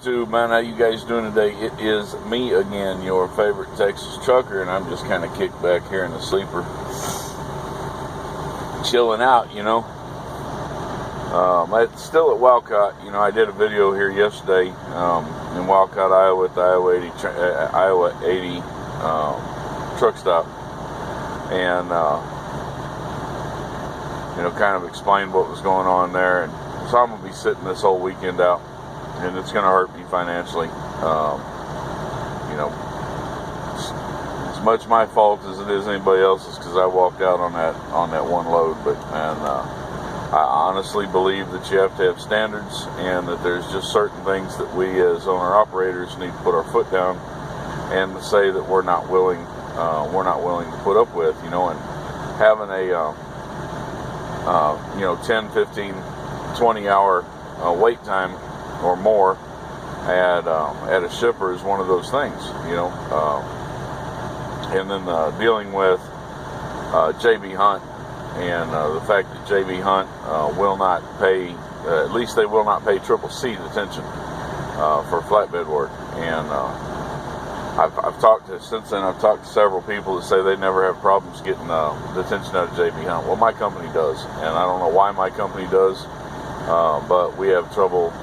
YouTube, man. How you guys doing today? It is me again, your favorite Texas trucker, and I'm just kind of kicked back here in the sleeper, chilling out, you know. It's still at Walcott. You know, I did a video here yesterday in Walcott, Iowa, at the Iowa 80 truck stop, and you know, kind of explained what was going on there. And so I'm gonna be sitting this whole weekend out, and it's going to hurt me financially. You know, it's as much my fault as it is anybody else's, because I walked out on that one load. But man, I honestly believe that you have to have standards, and that there's just certain things that we as owner operators need to put our foot down and to say that we're not willing to put up with. You know, and having a you know, 10, 15, 20 hour wait time or more at a shipper is one of those things, you know. And then dealing with JB Hunt, and the fact that JB Hunt will not pay, at least they will not pay CCC detention for flatbed work. And I've talked to several people that say they never have problems getting detention out of JB Hunt. Well, my company does, and I don't know why my company does. But we have trouble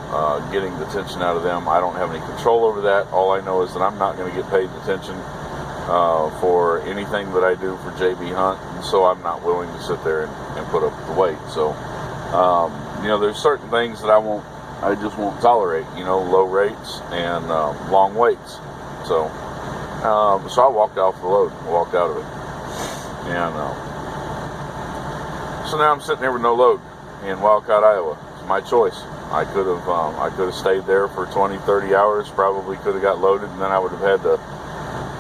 getting detention out of them. I don't have any control over that. All I know is that I'm not going to get paid detention for anything that I do for JB Hunt, and so I'm not willing to sit there and put up with the wait. So, you know, there's certain things that I just won't tolerate. You know, low rates and long waits. So, so I walked off the load. I walked out of it, and so now I'm sitting there with no load in Walcott, Iowa. My choice. I could have stayed there for 20, 30 hours, probably could have got loaded, and then I would have had to,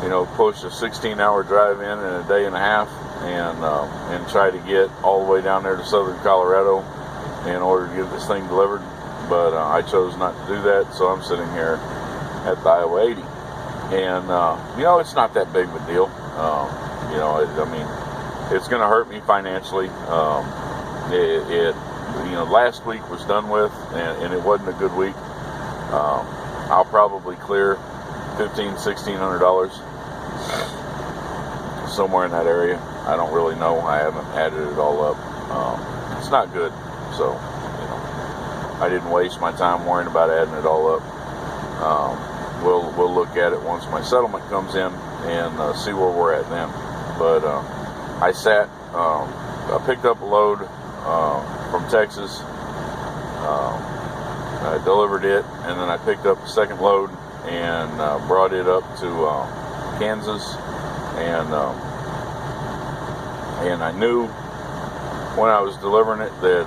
you know, push a 16-hour drive in a day and a half, and try to get all the way down there to southern Colorado in order to get this thing delivered. But I chose not to do that, so I'm sitting here at the Iowa 80, and you know, it's not that big of a deal. You know, I mean, it's going to hurt me financially. You know, last week was done with, and it wasn't a good week. I'll probably clear $1,500–1,600 somewhere in that area. I don't really know. I haven't added it all up. It's not good, so you know, I didn't waste my time worrying about adding it all up. We'll look at it once my settlement comes in and see where we're at then. But I picked up a load from Texas, I delivered it, and then I picked up the second load and brought it up to Kansas, and I knew when I was delivering it that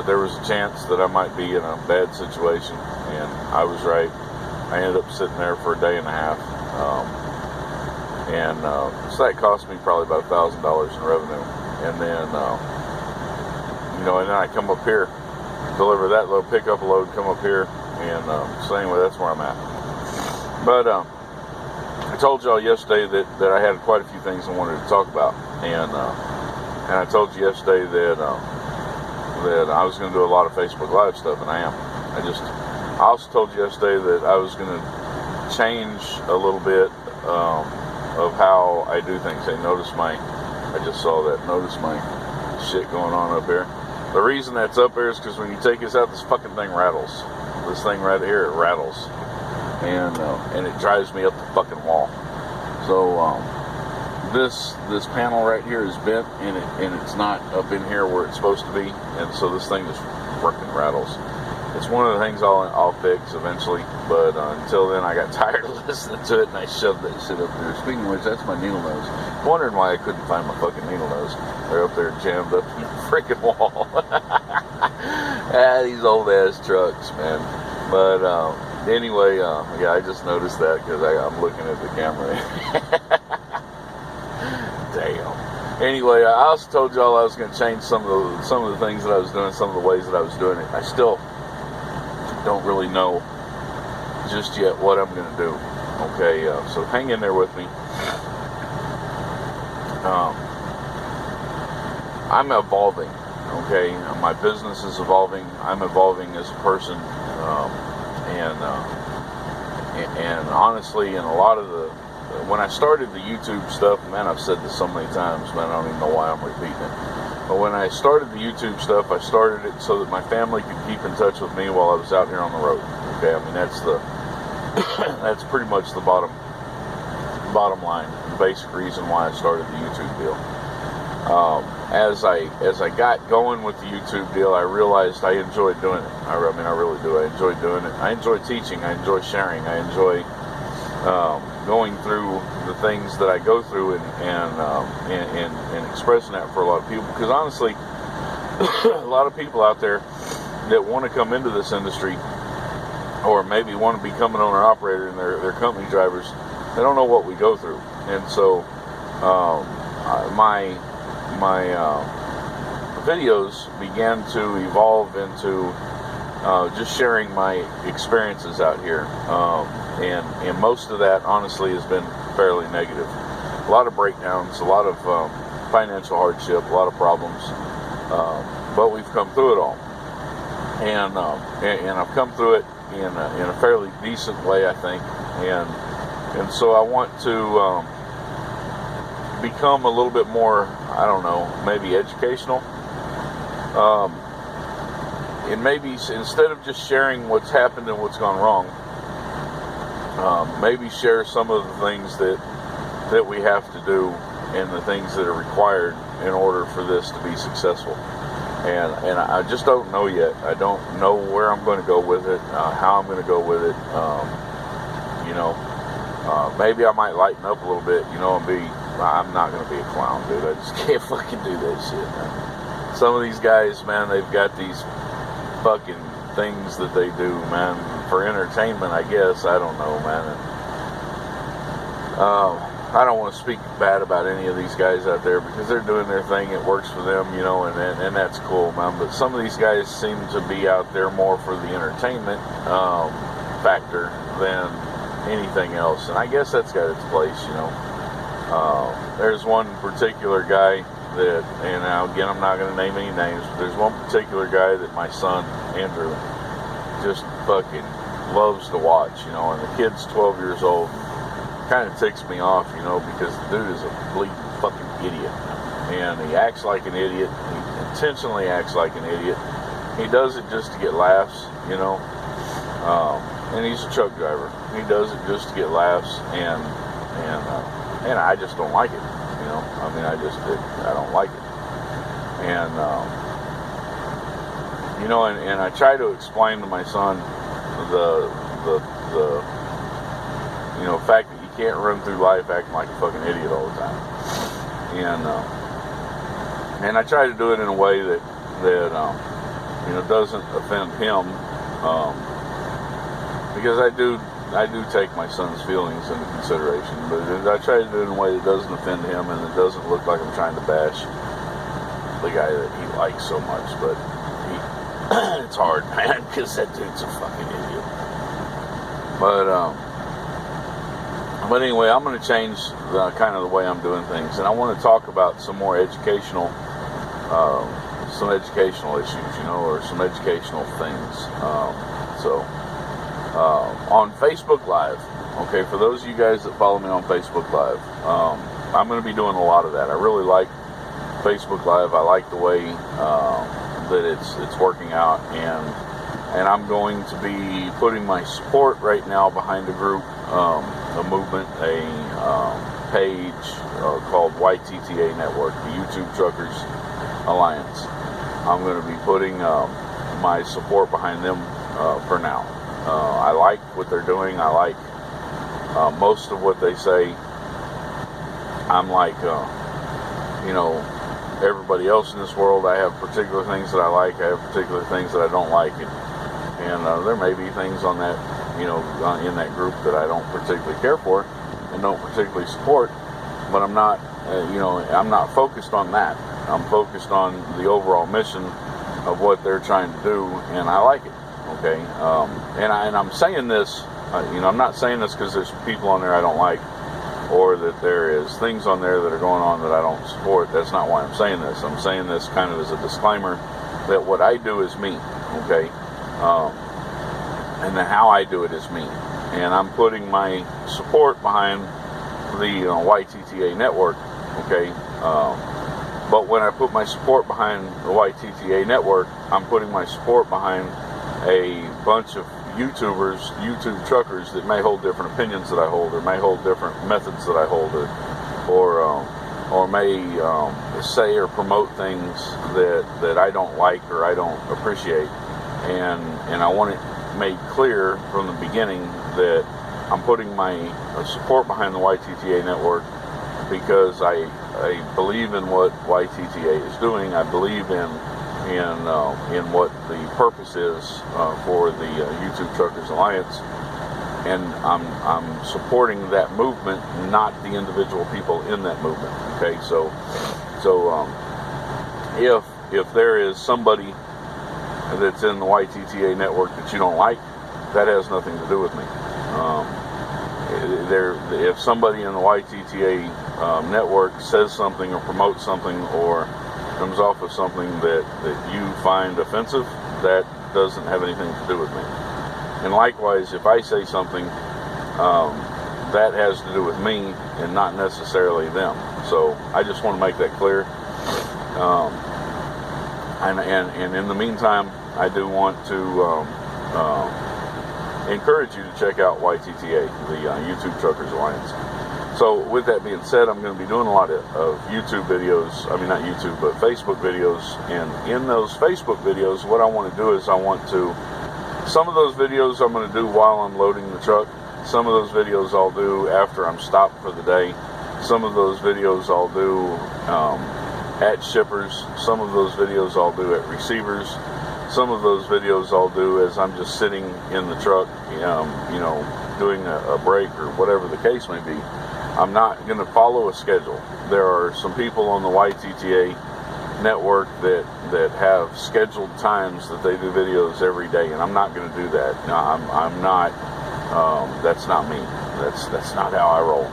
there was a chance that I might be in a bad situation, and I was right. I ended up sitting there for a day and a half, so that cost me probably about $1,000 in revenue, and then you know, and then I come up here, deliver that load, pick up a load, come up here, and so anyway, that's where I'm at. But I told y'all yesterday that I had quite a few things I wanted to talk about, and I told you yesterday that I was going to do a lot of Facebook Live stuff, and I am. I also told you yesterday that I was going to change a little bit of how I do things. I just saw that. Notice my shit going on up here. The reason that's up there is because when you take this out, this fucking thing rattles. This thing right here, it rattles, and it drives me up the fucking wall. So this panel right here is bent, and it's not up in here where it's supposed to be, and so this thing just freaking rattles. It's one of the things I'll fix eventually, but until then, I got tired of listening to it, and I shoved that shit up there. Speaking of which, that's my needle nose. I'm wondering why I couldn't find my fucking needle nose. They're up there jammed up in the freaking wall. These old ass trucks, man. But anyway, yeah, I just noticed that because I'm looking at the camera. Damn. Anyway, I also told y'all I was going to change some of the things that I was doing, some of the ways that I was doing it. I still don't really know just yet what I'm going to do. Okay, so hang in there with me. I'm evolving. Okay, my business is evolving. I'm evolving as a person, and and honestly, in a lot of when I started the YouTube stuff, man, I've said this so many times, man, I don't even know why I'm repeating it. But when I started the YouTube stuff, I started it so that my family could keep in touch with me while I was out here on the road. Okay, I mean, that's that's pretty much the bottom line, the basic reason why I started the YouTube deal. As I got going with the YouTube deal, I realized I enjoyed doing it. I mean, I really do. I enjoy doing it. I enjoy teaching. I enjoy sharing. I enjoy going through the things that I go through and expressing that for a lot of people. Because honestly, a lot of people out there that want to come into this industry, or maybe want to become an owner-operator and they're company drivers, they don't know what we go through. And so my videos began to evolve into just sharing my experiences out here, and most of that honestly has been fairly negative. A lot of breakdowns, a lot of financial hardship, a lot of problems, but we've come through it all, and I've come through it in a fairly decent way, I think, and so I want to become a little bit more, I don't know, maybe educational, and maybe instead of just sharing what's happened and what's gone wrong, maybe share some of the things that we have to do and the things that are required in order for this to be successful. And I just don't know yet. I don't know where I'm going to go with it, how I'm going to go with it. Maybe I might lighten up a little bit, and I'm not going to be a clown, dude. I just can't fucking do that shit, man. Some of these guys, man, they've got these fucking things that they do, man, for entertainment, I guess. I don't know, man. I don't want to speak bad about any of these guys out there because they're doing their thing. It works for them, and that's cool, man. But some of these guys seem to be out there more for the entertainment factor than anything else. And I guess that's got its place, There's one particular guy that, and now again, I'm not going to name any names, but there's one particular guy that my son, Andrew, just fucking loves to watch, and the kid's 12 years old. Kind of ticks me off, because the dude is a bleeding fucking idiot, and he acts like an idiot. He intentionally acts like an idiot. He does it just to get laughs, and he's a truck driver. He does it just to get laughs, and I just don't like it, I mean, I don't like it, and and I try to explain to my son the fact that you can't run through life acting like a fucking idiot all the time, and I try to do it in a way that doesn't offend him, because I do take my son's feelings into consideration, but I try to do it in a way that doesn't offend him and it doesn't look like I'm trying to bash the guy that he likes so much. But it's hard, man, because that dude's a fucking idiot. But anyway, I'm going to change kind of the way I'm doing things, and I want to talk about some more educational issues, or some educational things. On Facebook Live, okay, for those of you guys that follow me on Facebook Live, I'm going to be doing a lot of that. I really like Facebook Live. I like the way that it's working out, and I'm going to be putting my support right now behind a group, a movement, a page called YTTA Network, the YouTube Truckers Alliance. I'm going to be putting my support behind them for now. I like what they're doing. I like most of what they say. I'm like, everybody else in this world. I have particular things that I like. I have particular things that I don't like, and there may be things on that, in that group that I don't particularly care for and don't particularly support. But I'm not, I'm not focused on that. I'm focused on the overall mission of what they're trying to do, and I like it. Okay, and I'm saying this, I'm not saying this because there's people on there I don't like, or that there is things on there that are going on that I don't support. That's not why I'm saying this. I'm saying this kind of as a disclaimer that what I do is me, okay, and then how I do it is me. and I'm putting my support behind the YTTA network, okay? But when I put my support behind the YTTA network, I'm putting my support behind a bunch of YouTubers, YouTube truckers that may hold different opinions that I hold, or may hold different methods that I hold, or may say or promote things that I don't like or I don't appreciate, and I want it made clear from the beginning that I'm putting my support behind the YTTA network because I believe in what YTTA is doing. I believe in what the purpose is for the YouTube Truckers Alliance, and I'm supporting that movement, not the individual people in that movement. Okay, so if there is somebody that's in the YTTA network that you don't like, that has nothing to do with me. If somebody in the YTTA network says something or promotes something or comes off with something that you find offensive, that doesn't have anything to do with me. And likewise, if I say something, that has to do with me and not necessarily them. So I just want to make that clear. And in the meantime, I do want to encourage you to check out YTTA, the YouTube Truckers Alliance. So with that being said, I'm going to be doing a lot of YouTube videos, I mean not YouTube, but Facebook videos, and in those Facebook videos, what I want to do is some of those videos I'm going to do while I'm loading the truck, some of those videos I'll do after I'm stopped for the day, some of those videos I'll do at shippers, some of those videos I'll do at receivers, some of those videos I'll do as I'm just sitting in the truck, doing a break or whatever the case may be. I'm not going to follow a schedule. There are some people on the YTTA network that have scheduled times that they do videos every day, and I'm not going to do that. No, I'm not. That's not me. That's not how I roll.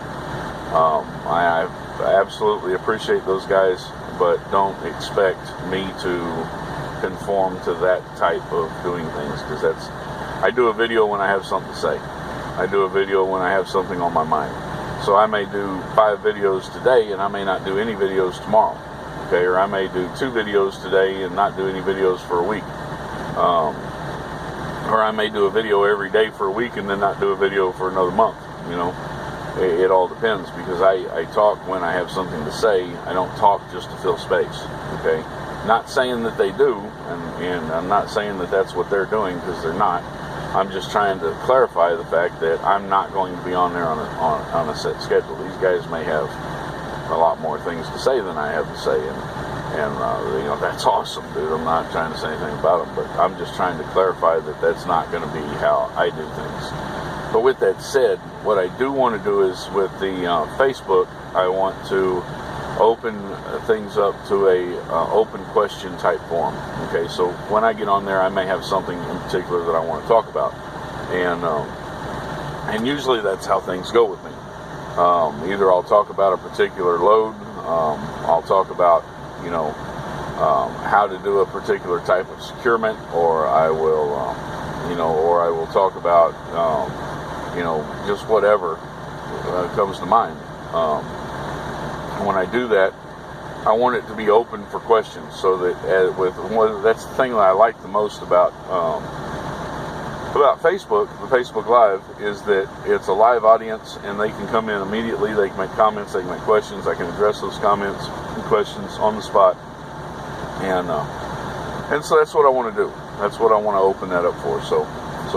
I absolutely appreciate those guys, but don't expect me to conform to that type of doing things, because I do a video when I have something to say. I do a video when I have something on my mind. So I may do 5 videos today and I may not do any videos tomorrow. Okay, or I may do 2 videos today and not do any videos for a week. Or I may do a video every day for a week and then not do a video for another month. It all depends, because I talk when I have something to say. I don't talk just to fill space. Okay, not saying that they do, and I'm not saying that that's what they're doing, because they're not. I'm just trying to clarify the fact that I'm not going to be on there on a set schedule. These guys may have a lot more things to say than I have to say, and that's awesome, dude. I'm not trying to say anything about them, but I'm just trying to clarify that that's not going to be how I do things. But with that said, what I do want to do is with the Facebook, I want to open things up to a open question type forum. Okay, so when I get on there, I may have something in particular that I want to talk about, and usually that's how things go with me. Either I'll talk about a particular load, I'll talk about how to do a particular type of securement, or I will talk about just whatever comes to mind. When I do that, I want it to be open for questions, so that that's the thing that I like the most about Facebook, the Facebook Live, is that it's a live audience and they can come in immediately. They can make comments, they can make questions. I can address those comments and questions on the spot, and so that's what I want to do. That's what I want to open that up for. So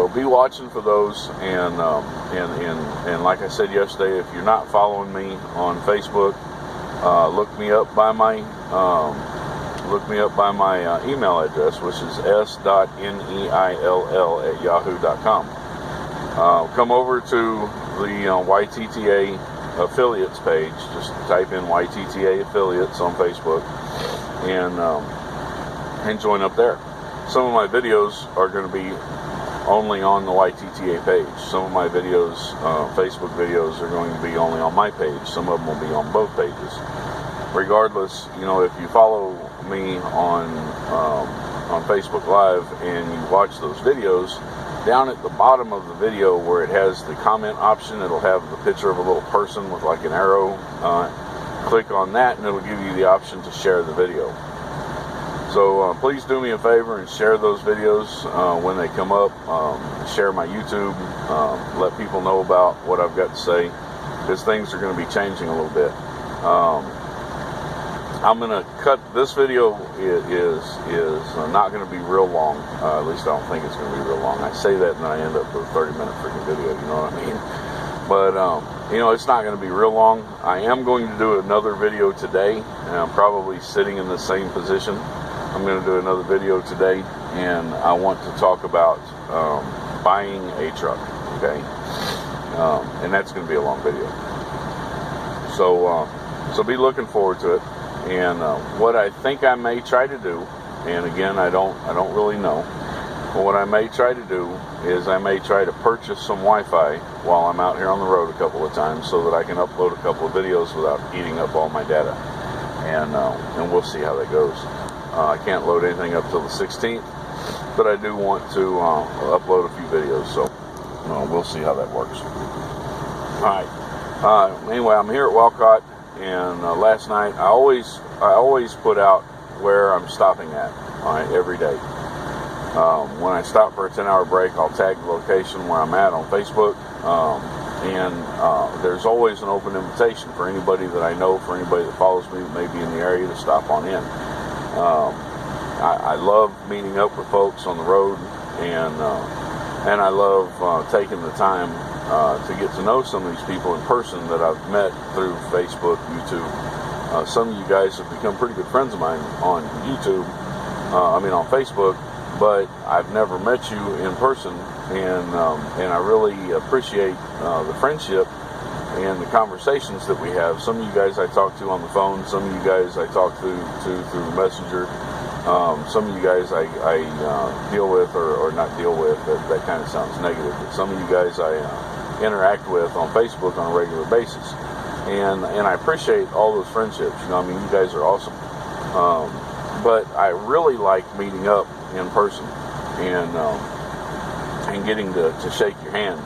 be watching for those, and like I said yesterday, if you're not following me on Facebook, look me up by my email address, which is s.neil@yahoo.com. Come over to the YTTA affiliates page. Just type in YTTA affiliates on Facebook, and join up there. Some of my videos are going to be only on the YTTA page. Some of my videos, Facebook videos, are going to be only on my page. Some of them will be on both pages. Regardless, if you follow me on Facebook Live and you watch those videos, down at the bottom of the video where it has the comment option, it'll have the picture of a little person with like an arrow. Click on that and it'll give you the option to share the video. So please do me a favor and share those videos when they come up. Share my YouTube. Let people know about what I've got to say, because things are going to be changing a little bit. I'm going to cut this video. Is not going to be real long. At least I don't think it's going to be real long. I say that and I end up with a 30-minute freaking video. You know what I mean? But you know, it's not going to be real long. I am going to do another video today, and I'm probably sitting in the same position. I'm going to do another video today, and I want to talk about buying a truck. Okay, and that's going to be a long video. So be looking forward to it. And what I think I may try to do, and again, I don't really know, but what I may try to do is I may try to purchase some Wi-Fi while I'm out here on the road a couple of times, so that I can upload a couple of videos without eating up all my data. And we'll see how that goes. I can't load anything up till the 16th, but I do want to upload a few videos, so we'll see how that works. Alright, anyway, I'm here at Walcott, and last night I always put out where I'm stopping at, alright, every day. When I stop for a 10-hour break, I'll tag the location where I'm at on Facebook, and there's always an open invitation for anybody that I know, for anybody that follows me that may be in the area, to stop on in. I love meeting up with folks on the road, and I love taking the time to get to know some of these people in person that I've met through Facebook, YouTube. Some of you guys have become pretty good friends of mine on YouTube, on Facebook, but I've never met you in person, and I really appreciate the friendship and the conversations that we have. Some of you guys I talk to on the phone, some of you guys I talk to through Messenger, some of you guys I deal with, or not deal with, that kind of sounds negative, but some of you guys I interact with on Facebook on a regular basis, and I appreciate all those friendships. You guys are awesome, but I really like meeting up in person and getting to shake your hand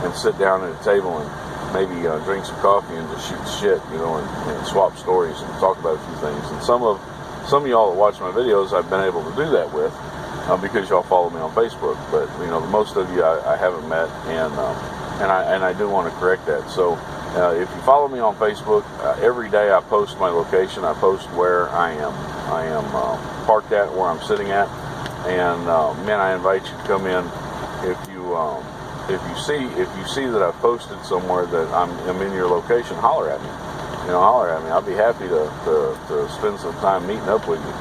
and sit down at a table and maybe drink some coffee and just shoot the shit, and swap stories and talk about a few things. And some of y'all that watch my videos, I've been able to do that with, because y'all follow me on Facebook. But most of you I haven't met, and I do want to correct that. So if you follow me on Facebook, every day I post my location. I post where I am. I am parked at, where I'm sitting at, and man, I invite you to come in. If you see that I've posted somewhere that I'm in your location, holler at me. Holler at me. I'll be happy to spend some time meeting up with you.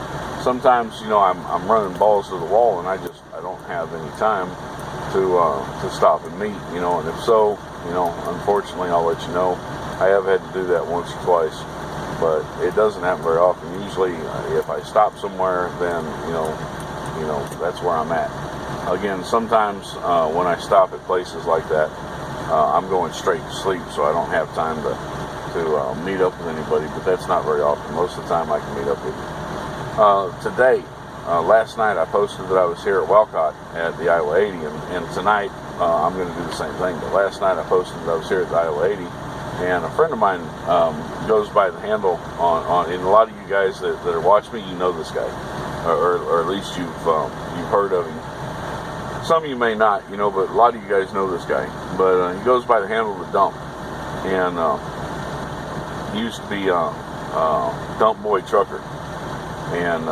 Sometimes, I'm running balls to the wall, and I don't have any time to stop and meet. And if so, unfortunately, I'll let you know. I have had to do that once or twice, but it doesn't happen very often. Usually, if I stop somewhere, then that's where I'm at. Again, sometimes when I stop at places like that, I'm going straight to sleep, so I don't have time to meet up with anybody, but that's not very often. Most of the time I can meet up with you. Today, last night I posted that I was here at Walcott at the Iowa 80, and tonight I'm going to do the same thing. But last night I posted that I was here at the Iowa 80, and a friend of mine goes by the handle on and a lot of you guys that are watching me, you know this guy, or at least you've heard of him. Some of you may not, but a lot of you guys know this guy. But he goes by the handle of the Dump, and he used to be Dump Boy Trucker. And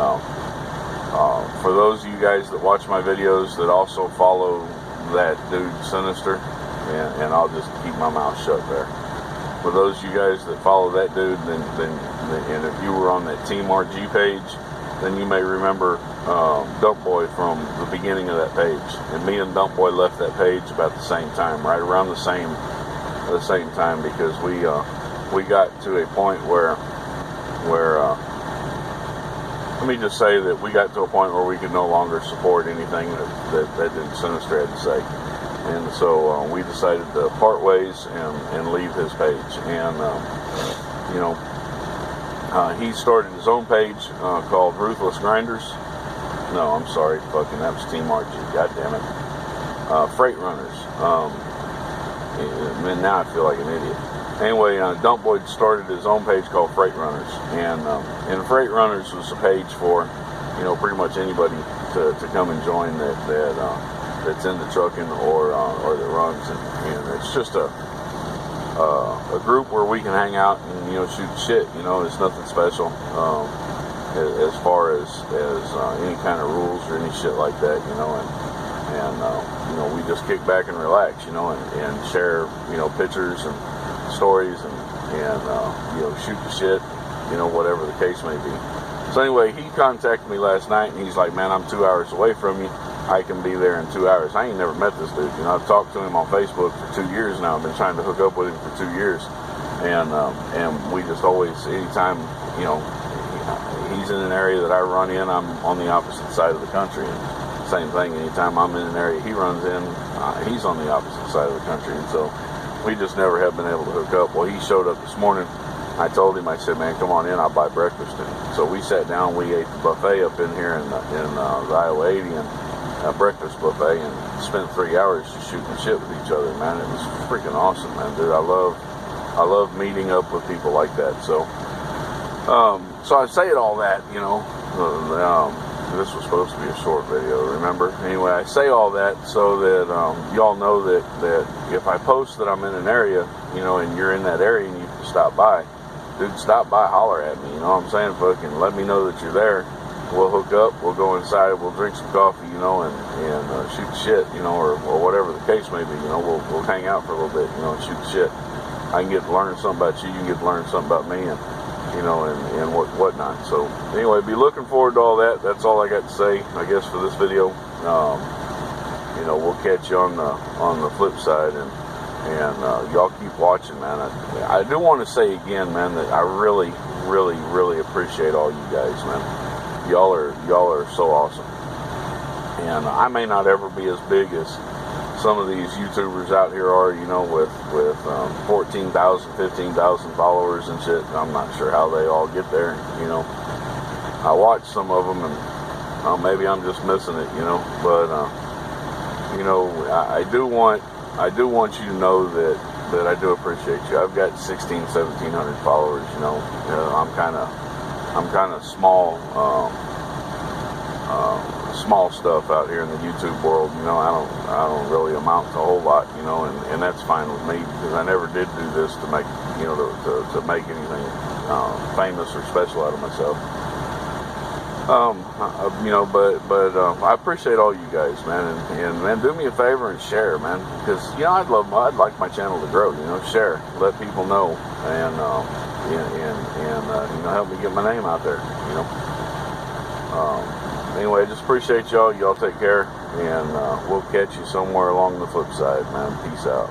for those of you guys that watch my videos that also follow that dude Sinister, and I'll just keep my mouth shut there. For those of you guys that follow that dude, and if you were on that Team RG page, then you may remember Dump Boy from the beginning of that page. And me and Dump Boy left that page about the same time, right around the same time, because we got to a point where let me just say that we got to a point where we could no longer support anything that dude Sinister had to say. And so we decided to part ways and leave his page. And he started his own page called Ruthless Grinders. No, I'm sorry, that was Team RG. God damn it. freight runners. Man, now I feel like an idiot. Anyway, Dump Boy started his own page called Freight Runners, and Freight Runners was a page for, you know, pretty much anybody to come and join that's into trucking or that runs, and it's just a group where we can hang out and, you know, shoot shit. You know, it's nothing special as far as any kind of rules or any shit like that. You know, and you know, we just kick back and relax. You know, and share, you know, pictures and stories and you know, shoot the shit. You know, whatever the case may be. So anyway, he contacted me last night and he's like, man, I'm 2 hours away from you. I can be there in 2 hours. I ain't never met this dude. You know, I've talked to him on Facebook for 2 years now. I've been trying to hook up with him for 2 years, and we just always, anytime, you know, he's in an area that I run in, I'm on the opposite side of the country. And same thing. Anytime I'm in an area he runs in, he's on the opposite side of the country, and so we just never have been able to hook up. Well, he showed up this morning. I told him, I said, man, come on in, I'll buy breakfast. And so we sat down, we ate the buffet up in here in the Iowa 80 and breakfast buffet, and spent 3 hours just shooting shit with each other, man. It was freaking awesome, man, dude. I love meeting up with people like that. So so I say it all that, you know, this was supposed to be a short video, remember? Anyway, I say all that so that y'all know that if I post that I'm in an area, you know, and you're in that area and you can stop by, dude, stop by, holler at me, you know what I'm saying? Fucking let me know that you're there. We'll hook up, we'll go inside, we'll drink some coffee, you know, and shoot shit, you know, or whatever the case may be, you know, we'll hang out for a little bit, you know, and shoot shit. I can get to learn something about you, you can get to learn something about me, and, you know, and whatnot. So, anyway, be looking forward to all that. That's all I got to say, I guess, for this video. You know, we'll catch you on the flip side, and y'all keep watching, man. I do want to say again, man, that I really, really, really appreciate all you guys, man. Y'all are so awesome, and I may not ever be as big as some of these YouTubers out here are, you know, with 14,000, 15,000 followers and shit. I'm not sure how they all get there, you know. I watch some of them, and maybe I'm just missing it, you know. But you know, I do want you to know that I do appreciate you. I've got 1,700 followers, you know. I'm kind of small stuff out here in the YouTube world, you know. I don't really amount to a whole lot, you know, and that's fine with me, because I never did do this to make, you know, to make anything famous or special out of myself. You know, but I appreciate all you guys, man, and man, do me a favor and share, man, because, you know, I'd like my channel to grow, you know. Share, let people know, and you know, help me get my name out there, you know. Anyway, just appreciate y'all. Y'all take care, and we'll catch you somewhere along the flip side, man. Peace out.